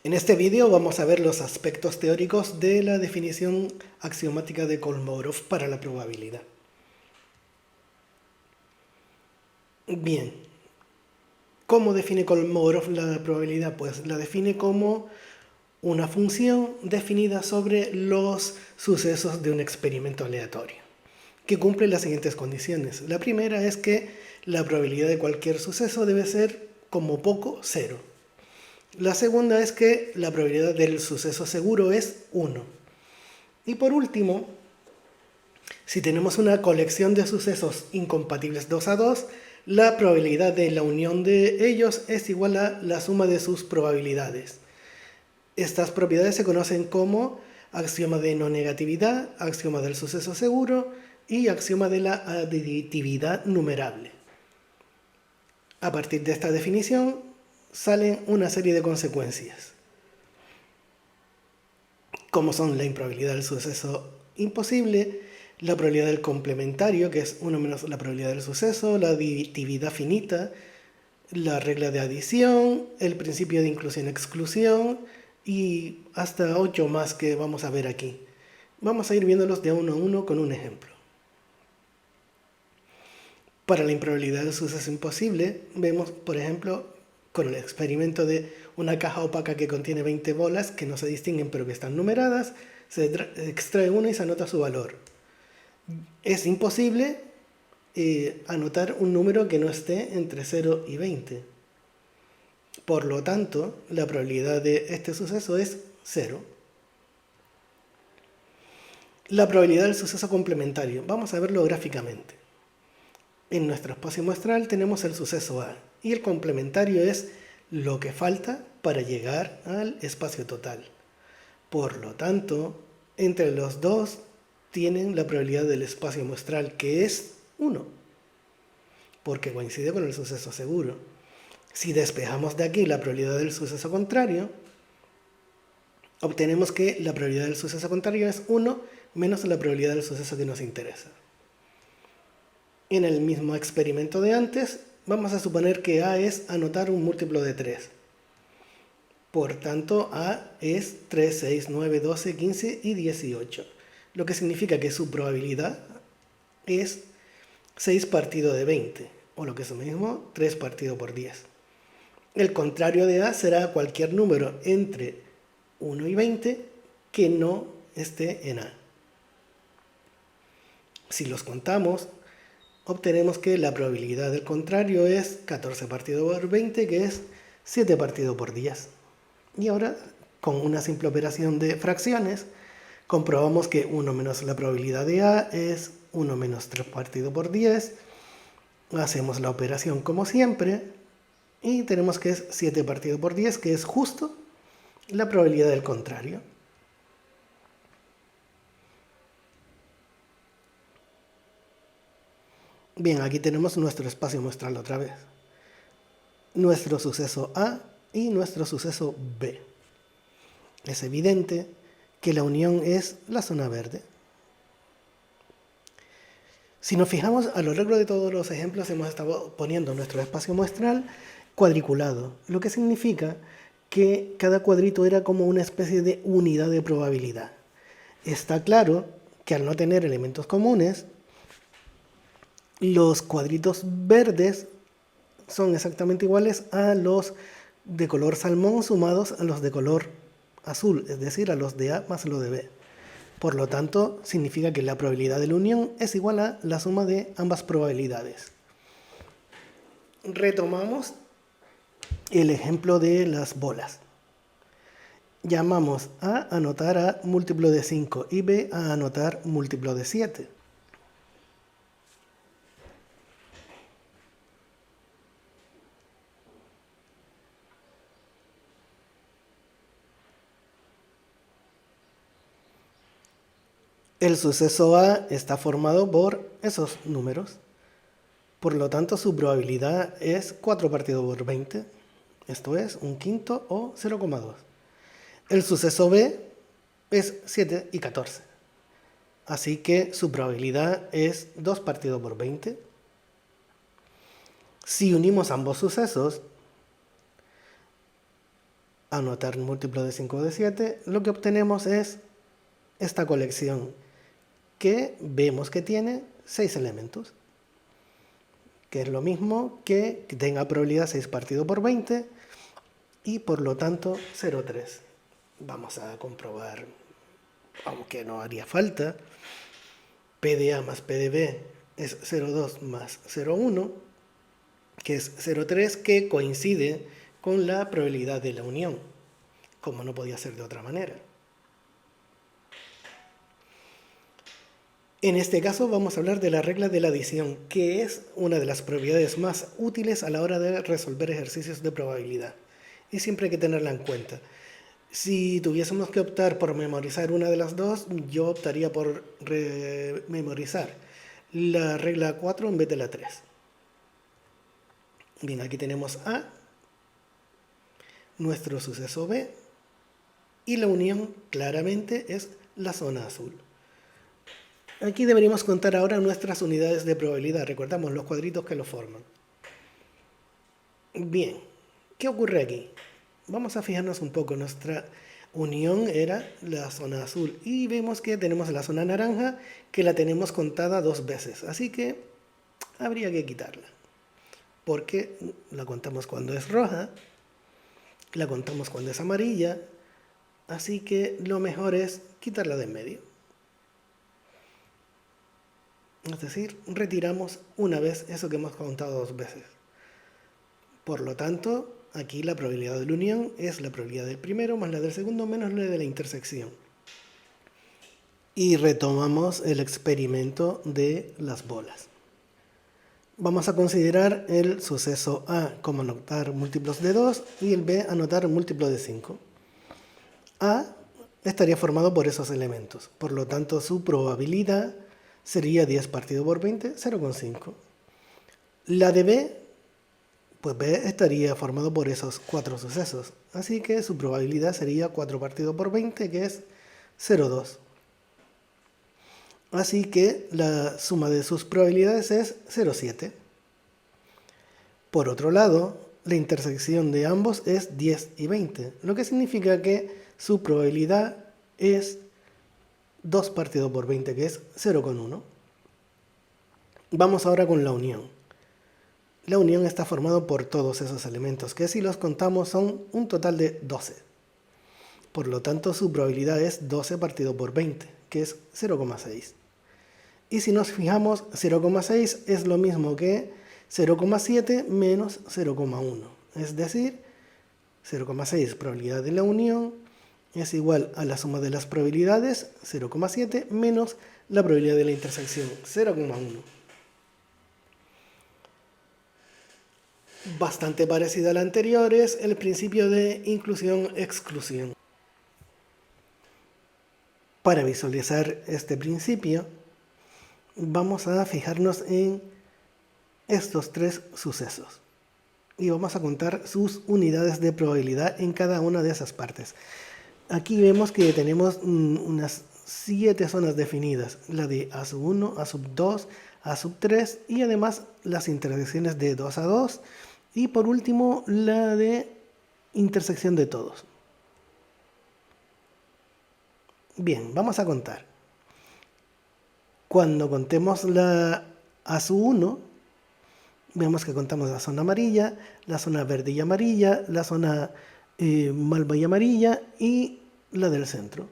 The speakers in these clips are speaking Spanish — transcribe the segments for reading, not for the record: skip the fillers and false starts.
En este vídeo vamos a ver los aspectos teóricos de la definición axiomática de Kolmogorov para la probabilidad. Bien, ¿cómo define Kolmogorov la probabilidad? Pues la define como una función definida sobre los sucesos de un experimento aleatorio, que cumple las siguientes condiciones. La primera es que la probabilidad de cualquier suceso debe ser, como poco, 0. La segunda es que la probabilidad del suceso seguro es 1. Y por último, si tenemos una colección de sucesos incompatibles 2 a 2, la probabilidad de la unión de ellos es igual a la suma de sus probabilidades. Estas propiedades se conocen como axioma de no negatividad, axioma del suceso seguro y axioma de la aditividad numerable. A partir de esta definición salen una serie de consecuencias, como son la improbabilidad del suceso imposible, la probabilidad del complementario, que es 1 menos la probabilidad del suceso, la aditividad finita, la regla de adición, el principio de inclusión-exclusión y hasta 8 más que vamos a ver aquí. Vamos a ir viéndolos de uno a uno con un ejemplo. Para la improbabilidad del suceso imposible, vemos, por ejemplo, con el experimento de una caja opaca que contiene 20 bolas que no se distinguen pero que están numeradas, se extrae una y se anota su valor. Es imposible anotar un número que no esté entre 0 y 20. Por lo tanto, la probabilidad de este suceso es 0. La probabilidad del suceso complementario. Vamos a verlo gráficamente. En nuestro espacio muestral tenemos el suceso A y el complementario es lo que falta para llegar al espacio total. Por lo tanto, entre los dos tienen la probabilidad del espacio muestral, que es 1, porque coincide con el suceso seguro. Si despejamos de aquí la probabilidad del suceso contrario, obtenemos que la probabilidad del suceso contrario es 1 menos la probabilidad del suceso que nos interesa. En el mismo experimento de antes, vamos a suponer que A es anotar un múltiplo de 3. Por tanto, A es 3, 6, 9, 12, 15 y 18. Lo que significa que su probabilidad es 6 partido de 20, o lo que es lo mismo, 3 partido por 10. El contrario de A será cualquier número entre 1 y 20 que no esté en A. Si los contamos, obtenemos que la probabilidad del contrario es 14 partido por 20, que es 7 partido por 10. Y ahora, con una simple operación de fracciones, comprobamos que 1 menos la probabilidad de A es 1 menos 3 partido por 10. Hacemos la operación como siempre y tenemos que es 7 partido por 10, que es justo la probabilidad del contrario. Bien, aquí tenemos nuestro espacio muestral otra vez. Nuestro suceso A y nuestro suceso B. Es evidente que la unión es la zona verde. Si nos fijamos, a lo largo de todos los ejemplos hemos estado poniendo nuestro espacio muestral cuadriculado, lo que significa que cada cuadrito era como una especie de unidad de probabilidad. Está claro que al no tener elementos comunes, los cuadritos verdes son exactamente iguales a los de color salmón sumados a los de color azul, es decir, a los de A más los de B. Por lo tanto, significa que la probabilidad de la unión es igual a la suma de ambas probabilidades. Retomamos el ejemplo de las bolas. Llamamos A anotar A múltiplo de 5 y B a anotar múltiplo de 7. El suceso A está formado por esos números. Por lo tanto, su probabilidad es 4 partido por 20. Esto es un quinto o 0,2. El suceso B es 7 y 14. Así que su probabilidad es 2 partido por 20. Si unimos ambos sucesos, anotar múltiplo de 5 o de 7, lo que obtenemos es esta colección que vemos que tiene 6 elementos, que es lo mismo que tenga probabilidad 6 partido por 20 y por lo tanto 0,3. Vamos a comprobar, aunque no haría falta, P de A más P de B es 0,2 más 0,1, que es 0,3, que coincide con la probabilidad de la unión, como no podía ser de otra manera. En este caso vamos a hablar de la regla de la adición, que es una de las propiedades más útiles a la hora de resolver ejercicios de probabilidad. Y siempre hay que tenerla en cuenta. Si tuviésemos que optar por memorizar una de las dos, yo optaría por memorizar la regla 4 en vez de la 3. Bien, aquí tenemos A, nuestro suceso B, y la unión claramente es la zona azul. Aquí deberíamos contar ahora nuestras unidades de probabilidad. Recordamos los cuadritos que lo forman. Bien, ¿qué ocurre aquí? Vamos a fijarnos un poco. Nuestra unión era la zona azul y vemos que tenemos la zona naranja que la tenemos contada 2 veces. Así que habría que quitarla. Porque la contamos cuando es roja, la contamos cuando es amarilla. Así que lo mejor es quitarla de en medio. Es decir, retiramos una vez eso que hemos contado 2 veces. Por lo tanto, aquí la probabilidad de la unión es la probabilidad del primero más la del segundo menos la de la intersección. Y retomamos el experimento de las bolas. Vamos a considerar el suceso A como anotar múltiplos de 2 y el B anotar múltiplo de 5. A estaría formado por esos elementos. Por lo tanto, su probabilidad sería 10 partido por 20, 0,5. La de B, pues B estaría formado por esos 4 sucesos. Así que su probabilidad sería 4 partido por 20, que es 0,2. Así que la suma de sus probabilidades es 0,7. Por otro lado, la intersección de ambos es 10 y 20, lo que significa que su probabilidad es 2 partido por 20, que es 0,1. Vamos ahora con la unión. La unión está formada por todos esos elementos, que si los contamos son un total de 12. Por lo tanto, su probabilidad es 12 partido por 20, que es 0,6. Y si nos fijamos, 0,6 es lo mismo que 0,7 menos 0,1. Es decir, 0,6 probabilidad de la unión es igual a la suma de las probabilidades, 0,7 menos la probabilidad de la intersección, 0,1. Bastante parecida a la anterior es el principio de inclusión-exclusión. Para visualizar este principio, vamos a fijarnos en estos 3 sucesos y vamos a contar sus unidades de probabilidad en cada una de esas partes. Aquí vemos que tenemos unas 7 zonas definidas, la de A1, A2, A3 y además las intersecciones de 2 a 2 y por último la de intersección de todos. Bien, vamos a contar. Cuando contemos la A1, vemos que contamos la zona amarilla, la zona verde y amarilla, la zona malva y amarilla y la del centro.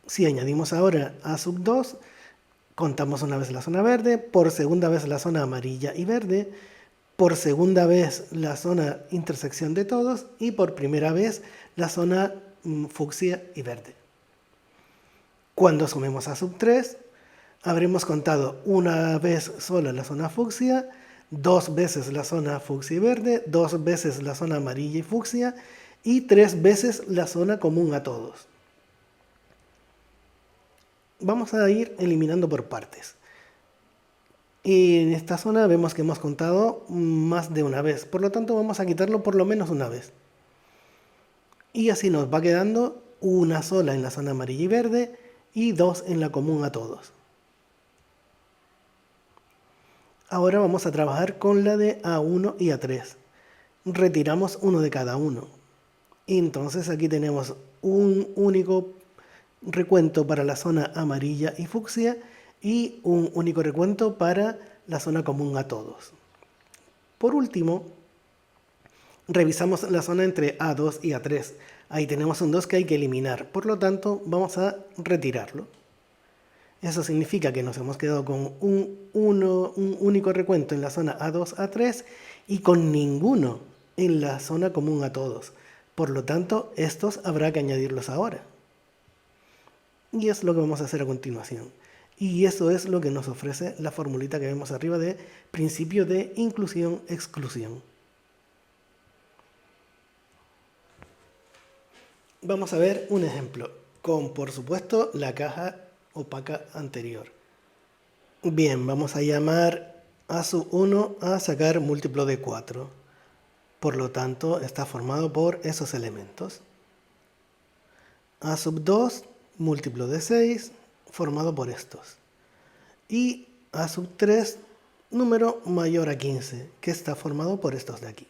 Si añadimos ahora A2, contamos una vez la zona verde, por segunda vez la zona amarilla y verde, por segunda vez la zona intersección de todos y por primera vez la zona fucsia y verde. Cuando sumemos A3, habremos contado una vez sola la zona fucsia, 2 veces la zona fucsia y verde, 2 veces la zona amarilla y fucsia y 3 veces la zona común a todos. Vamos a ir eliminando por partes. Y en esta zona vemos que hemos contado más de una vez, por lo tanto vamos a quitarlo por lo menos una vez. Y así nos va quedando una sola en la zona amarilla y verde y 2 en la común a todos. Ahora vamos a trabajar con la de A1 y A3. Retiramos uno de cada uno. Y entonces aquí tenemos un único recuento para la zona amarilla y fucsia y un único recuento para la zona común a todos. Por último, revisamos la zona entre A2 y A3. Ahí tenemos un 2 que hay que eliminar, por lo tanto vamos a retirarlo. Eso significa que nos hemos quedado con un único recuento en la zona A2, A3 y con ninguno en la zona común a todos. Por lo tanto, estos habrá que añadirlos ahora. Y es lo que vamos a hacer a continuación. Y eso es lo que nos ofrece la formulita que vemos arriba de principio de inclusión-exclusión. Vamos a ver un ejemplo con, por supuesto, la caja opaca anterior. Bien, vamos a llamar a sub 1 a sacar múltiplo de 4. Por lo tanto, está formado por esos elementos. A sub 2, múltiplo de 6, formado por estos. Y A sub 3, número mayor a 15, que está formado por estos de aquí.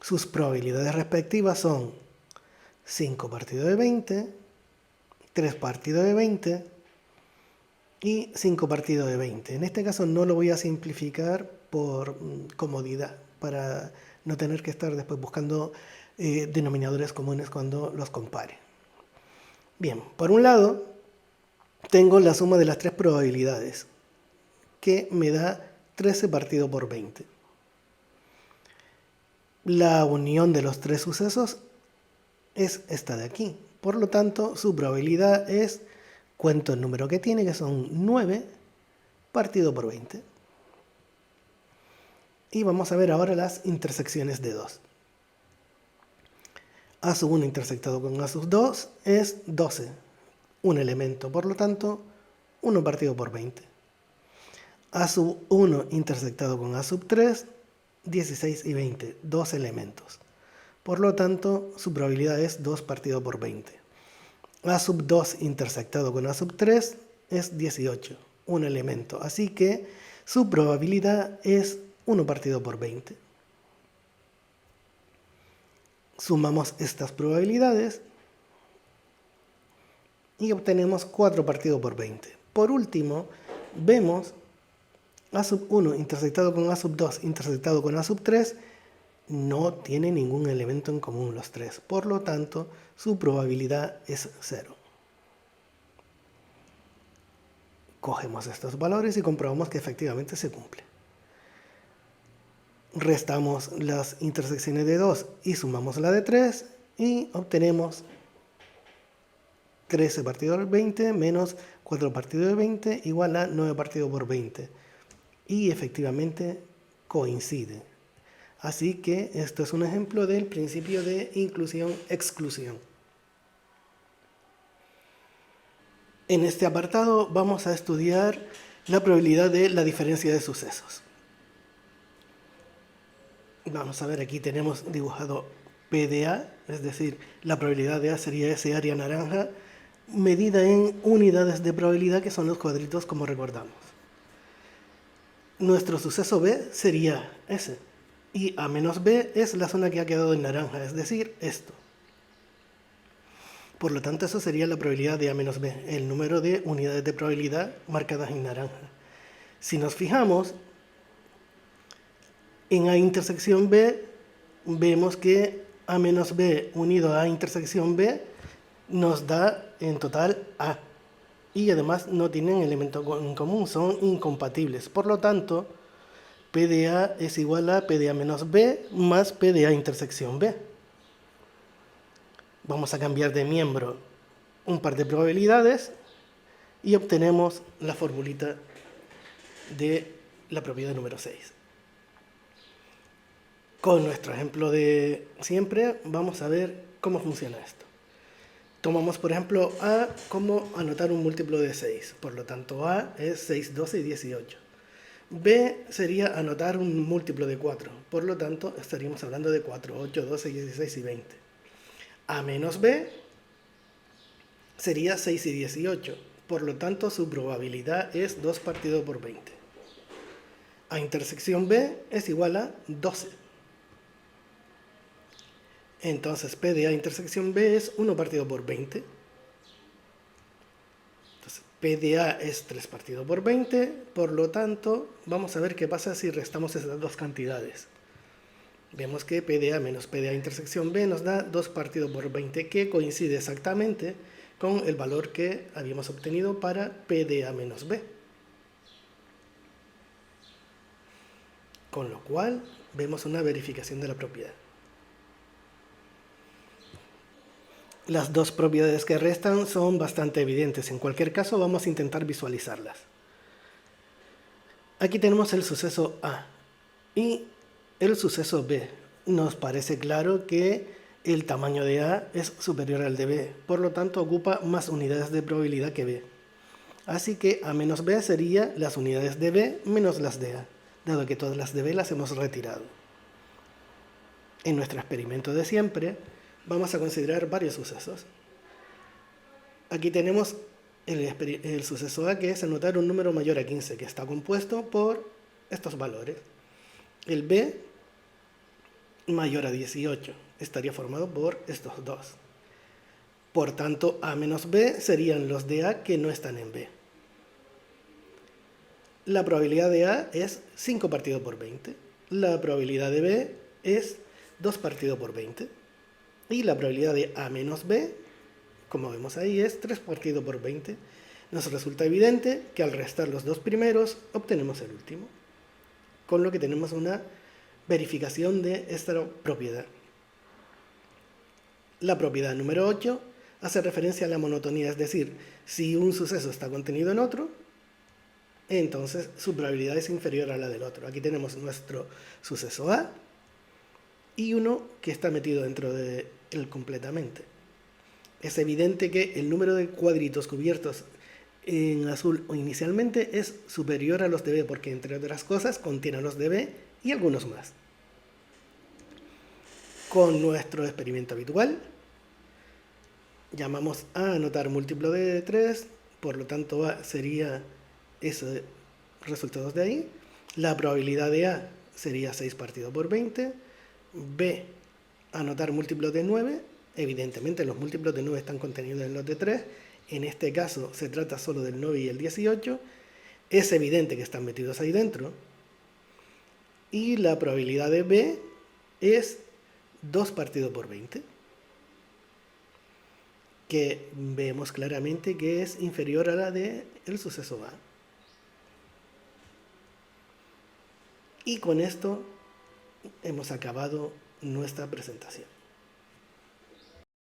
Sus probabilidades respectivas son 5 partido de 20, 3 partido de 20 y 5 partido de 20. En este caso no lo voy a simplificar por comodidad, para no tener que estar después buscando denominadores comunes cuando los compare. Bien, por un lado tengo la suma de las tres probabilidades, que me da 13 partido por 20. La unión de los tres sucesos es esta de aquí. Por lo tanto, su probabilidad es, cuento el número que tiene, que son 9 partido por 20. Y vamos a ver ahora las intersecciones de 2. A sub 1 intersectado con A sub 2 es 12, un elemento, por lo tanto, 1 partido por 20. A sub 1 intersectado con A sub 3, 16 y 20, dos elementos. Por lo tanto, su probabilidad es 2 partido por 20. A sub 2 intersectado con A sub 3 es 18, un elemento. Así que su probabilidad es 1 partido por 20. Sumamos estas probabilidades y obtenemos 4 partido por 20. Por último, vemos A sub 1 intersectado con A sub 2 intersectado con A sub 3 no tiene ningún elemento en común los tres. Por lo tanto, su probabilidad es 0. Cogemos estos valores y comprobamos que efectivamente se cumple. Restamos las intersecciones de 2 y sumamos la de 3 y obtenemos 13 partido por 20 menos 4 partido de 20 igual a 9 partido por 20. Y efectivamente coincide. Así que esto es un ejemplo del principio de inclusión-exclusión. En este apartado vamos a estudiar la probabilidad de la diferencia de sucesos. Vamos a ver, aquí tenemos dibujado P de A, es decir, la probabilidad de A sería ese área naranja, medida en unidades de probabilidad, que son los cuadritos como recordamos. Nuestro suceso B sería ese. Y A menos B es la zona que ha quedado en naranja, es decir, esto. Por lo tanto, eso sería la probabilidad de A menos B, el número de unidades de probabilidad marcadas en naranja. Si nos fijamos, en A intersección B, vemos que A menos B unido a A intersección B nos da en total A. Y además no tienen elemento en común, son incompatibles. Por lo tanto, P de A es igual a P de A menos B más P de A intersección B. Vamos a cambiar de miembro un par de probabilidades y obtenemos la formulita de la propiedad número 6. Con nuestro ejemplo de siempre, vamos a ver cómo funciona esto. Tomamos, por ejemplo, A como anotar un múltiplo de 6. Por lo tanto, A es 6, 12 y 18. B sería anotar un múltiplo de 4. Por lo tanto, estaríamos hablando de 4, 8, 12, 16 y 20. A menos B sería 6 y 18. Por lo tanto, su probabilidad es 2 partido por 20. A intersección B es igual a 12. Entonces P de A intersección B es 1 partido por 20. Entonces P de A es 3 partido por 20. Por lo tanto, vamos a ver qué pasa si restamos esas dos cantidades. Vemos que P de A menos P de A intersección B nos da 2 partido por 20, que coincide exactamente con el valor que habíamos obtenido para P de A menos B. Con lo cual, vemos una verificación de la propiedad. Las dos propiedades que restan son bastante evidentes. En cualquier caso, vamos a intentar visualizarlas. Aquí tenemos el suceso A y el suceso B. Nos parece claro que el tamaño de A es superior al de B, por lo tanto ocupa más unidades de probabilidad que B. Así que A menos B sería las unidades de B menos las de A, dado que todas las de B las hemos retirado. En nuestro experimento de siempre, vamos a considerar varios sucesos. Aquí tenemos el suceso A, que es anotar un número mayor a 15, que está compuesto por estos valores. El B mayor a 18 estaría formado por estos dos. Por tanto, A menos B serían los de A que no están en B. La probabilidad de A es 5 partido por 20. La probabilidad de B es 2 partido por 20. Y la probabilidad de A menos B, como vemos ahí, es 3 partido por 20. Nos resulta evidente que al restar los dos primeros, obtenemos el último. Con lo que tenemos una verificación de esta propiedad. La propiedad número 8 hace referencia a la monotonía, es decir, si un suceso está contenido en otro, entonces su probabilidad es inferior a la del otro. Aquí tenemos nuestro suceso A y uno que está metido dentro de él completamente. Es evidente que el número de cuadritos cubiertos en azul inicialmente es superior a los de B, porque entre otras cosas contiene a los de B y algunos más. Con nuestro experimento habitual, llamamos a anotar múltiplo de 3, por lo tanto A sería esos resultados de ahí. La probabilidad de A sería 6 partido por 20. B, anotar múltiplo de 9. Evidentemente los múltiplos de 9 están contenidos en los de 3. En este caso se trata solo del 9 y el 18. Es evidente que están metidos ahí dentro. Y la probabilidad de B es 2 partido por 20. Que vemos claramente que es inferior a la del suceso A. Y con esto hemos acabado nuestra presentación.